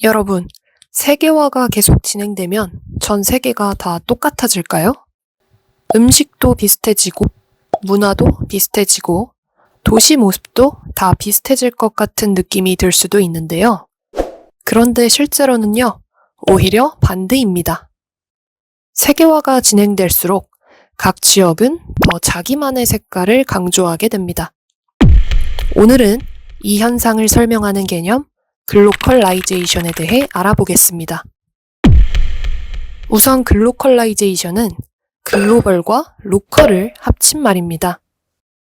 여러분, 세계화가 계속 진행되면 전 세계가 다 똑같아질까요? 음식도 비슷해지고, 문화도 비슷해지고, 도시 모습도 다 비슷해질 것 같은 느낌이 들 수도 있는데요. 그런데 실제로는요, 오히려 반대입니다. 세계화가 진행될수록 각 지역은 더 자기만의 색깔을 강조하게 됩니다. 오늘은 이 현상을 설명하는 개념, 글로컬라이제이션에 대해 알아보겠습니다. 우선 글로컬라이제이션은 글로벌과 로컬을 합친 말입니다.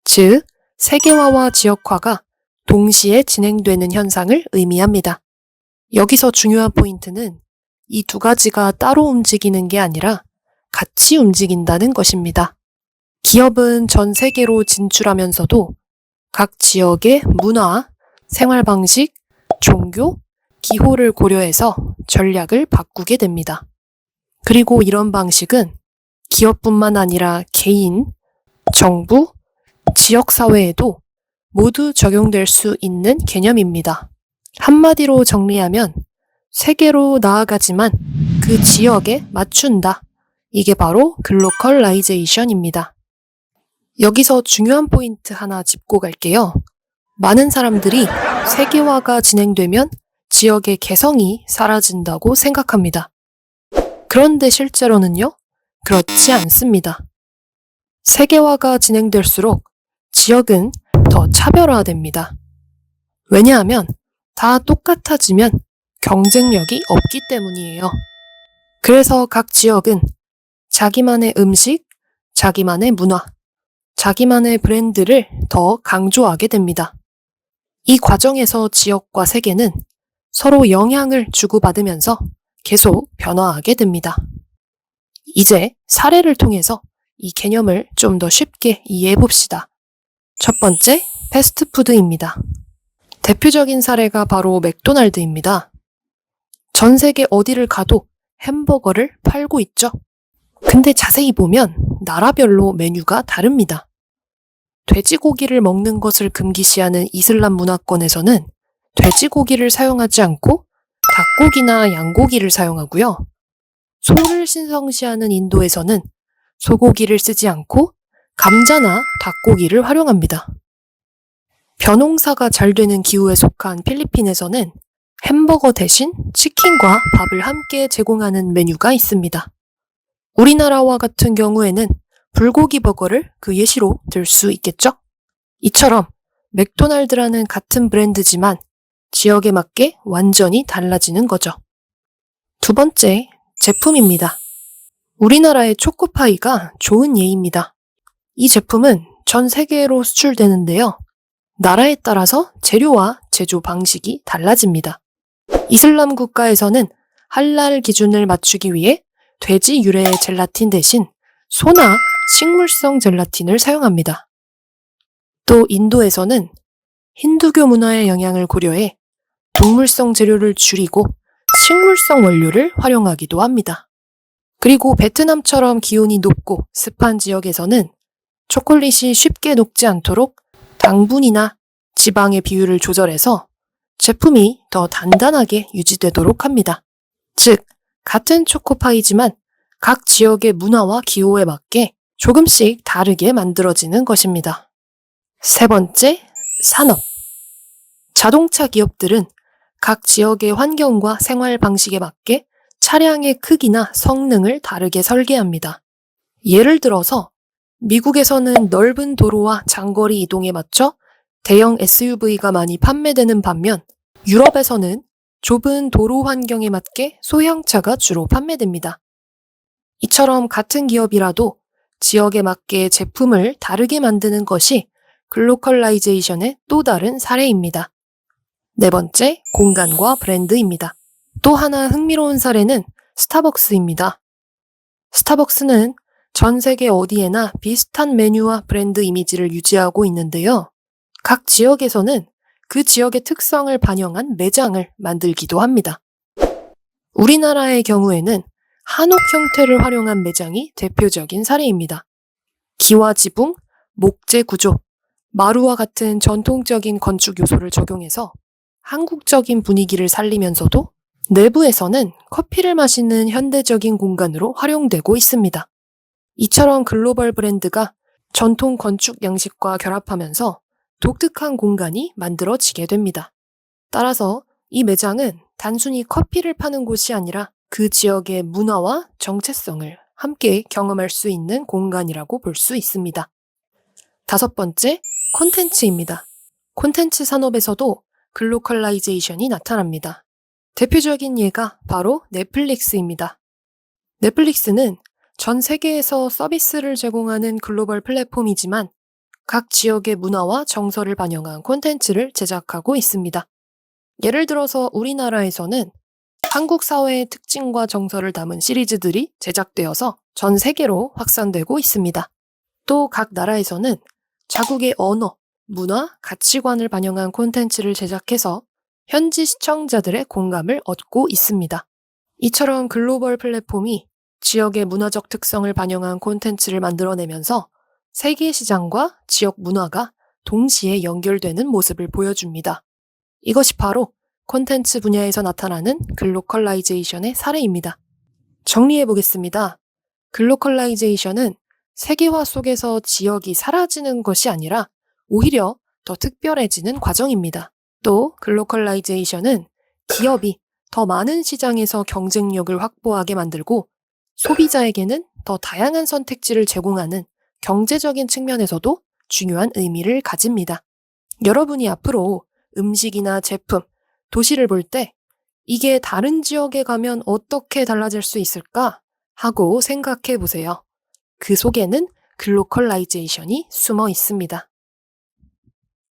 즉, 세계화와 지역화가 동시에 진행되는 현상을 의미합니다. 여기서 중요한 포인트는 이 두 가지가 따로 움직이는 게 아니라 같이 움직인다는 것입니다. 기업은 전 세계로 진출하면서도 각 지역의 문화, 생활 방식, 종교, 기호를 고려해서 전략을 바꾸게 됩니다. 그리고 이런 방식은 기업뿐만 아니라 개인, 정부, 지역사회에도 모두 적용될 수 있는 개념입니다. 한마디로 정리하면 세계로 나아가지만 그 지역에 맞춘다. 이게 바로 글로컬라이제이션입니다. 여기서 중요한 포인트 하나 짚고 갈게요. 많은 사람들이 세계화가 진행되면 지역의 개성이 사라진다고 생각합니다. 그런데 실제로는요, 그렇지 않습니다. 세계화가 진행될수록 지역은 더 차별화됩니다. 왜냐하면 다 똑같아지면 경쟁력이 없기 때문이에요. 그래서 각 지역은 자기만의 음식, 자기만의 문화, 자기만의 브랜드를 더 강조하게 됩니다. 이 과정에서 지역과 세계는 서로 영향을 주고받으면서 계속 변화하게 됩니다. 이제 사례를 통해서 이 개념을 좀 더 쉽게 이해해 봅시다. 첫 번째, 패스트푸드입니다. 대표적인 사례가 바로 맥도날드입니다. 전 세계 어디를 가도 햄버거를 팔고 있죠. 근데 자세히 보면 나라별로 메뉴가 다릅니다. 돼지고기를 먹는 것을 금기시하는 이슬람 문화권에서는 돼지고기를 사용하지 않고 닭고기나 양고기를 사용하고요. 소를 신성시하는 인도에서는 소고기를 쓰지 않고 감자나 닭고기를 활용합니다. 벼농사가 잘 되는 기후에 속한 필리핀에서는 햄버거 대신 치킨과 밥을 함께 제공하는 메뉴가 있습니다. 우리나라와 같은 경우에는 불고기 버거를 그 예시로 들 수 있겠죠? 이처럼 맥도날드라는 같은 브랜드지만 지역에 맞게 완전히 달라지는 거죠. 두 번째, 제품입니다. 우리나라의 초코파이가 좋은 예입니다. 이 제품은 전 세계로 수출되는데요. 나라에 따라서 재료와 제조 방식이 달라집니다. 이슬람 국가에서는 할랄 기준을 맞추기 위해 돼지 유래의 젤라틴 대신 소나 식물성 젤라틴을 사용합니다. 또 인도에서는 힌두교 문화의 영향을 고려해 동물성 재료를 줄이고 식물성 원료를 활용하기도 합니다. 그리고 베트남처럼 기온이 높고 습한 지역에서는 초콜릿이 쉽게 녹지 않도록 당분이나 지방의 비율을 조절해서 제품이 더 단단하게 유지되도록 합니다. 즉, 같은 초코파이지만 각 지역의 문화와 기호에 맞게 조금씩 다르게 만들어지는 것입니다. 세 번째, 산업. 자동차 기업들은 각 지역의 환경과 생활 방식에 맞게 차량의 크기나 성능을 다르게 설계합니다. 예를 들어서 미국에서는 넓은 도로와 장거리 이동에 맞춰 대형 SUV가 많이 판매되는 반면 유럽에서는 좁은 도로 환경에 맞게 소형차가 주로 판매됩니다. 이처럼 같은 기업이라도 지역에 맞게 제품을 다르게 만드는 것이 글로컬라이제이션의 또 다른 사례입니다. 네 번째, 공간과 브랜드입니다. 또 하나 흥미로운 사례는 스타벅스입니다. 스타벅스는 전 세계 어디에나 비슷한 메뉴와 브랜드 이미지를 유지하고 있는데요. 각 지역에서는 그 지역의 특성을 반영한 매장을 만들기도 합니다. 우리나라의 경우에는 한옥 형태를 활용한 매장이 대표적인 사례입니다. 기와 지붕, 목재 구조, 마루와 같은 전통적인 건축 요소를 적용해서 한국적인 분위기를 살리면서도 내부에서는 커피를 마시는 현대적인 공간으로 활용되고 있습니다. 이처럼 글로벌 브랜드가 전통 건축 양식과 결합하면서 독특한 공간이 만들어지게 됩니다. 따라서 이 매장은 단순히 커피를 파는 곳이 아니라 그 지역의 문화와 정체성을 함께 경험할 수 있는 공간이라고 볼 수 있습니다. 다섯 번째, 콘텐츠입니다. 콘텐츠 산업에서도 글로컬라이제이션이 나타납니다. 대표적인 예가 바로 넷플릭스입니다. 넷플릭스는 전 세계에서 서비스를 제공하는 글로벌 플랫폼이지만 각 지역의 문화와 정서를 반영한 콘텐츠를 제작하고 있습니다. 예를 들어서 우리나라에서는 한국 사회의 특징과 정서를 담은 시리즈들이 제작되어서 전 세계로 확산되고 있습니다. 또 각 나라에서는 자국의 언어, 문화, 가치관을 반영한 콘텐츠를 제작해서 현지 시청자들의 공감을 얻고 있습니다. 이처럼 글로벌 플랫폼이 지역의 문화적 특성을 반영한 콘텐츠를 만들어내면서 세계 시장과 지역 문화가 동시에 연결되는 모습을 보여줍니다. 이것이 바로 콘텐츠 분야에서 나타나는 글로컬라이제이션의 사례입니다. 정리해 보겠습니다. 글로컬라이제이션은 세계화 속에서 지역이 사라지는 것이 아니라 오히려 더 특별해지는 과정입니다. 또 글로컬라이제이션은 기업이 더 많은 시장에서 경쟁력을 확보하게 만들고 소비자에게는 더 다양한 선택지를 제공하는 경제적인 측면에서도 중요한 의미를 가집니다. 여러분이 앞으로 음식이나 제품, 도시를 볼 때 이게 다른 지역에 가면 어떻게 달라질 수 있을까 하고 생각해 보세요. 그 속에는 글로컬라이제이션이 숨어 있습니다.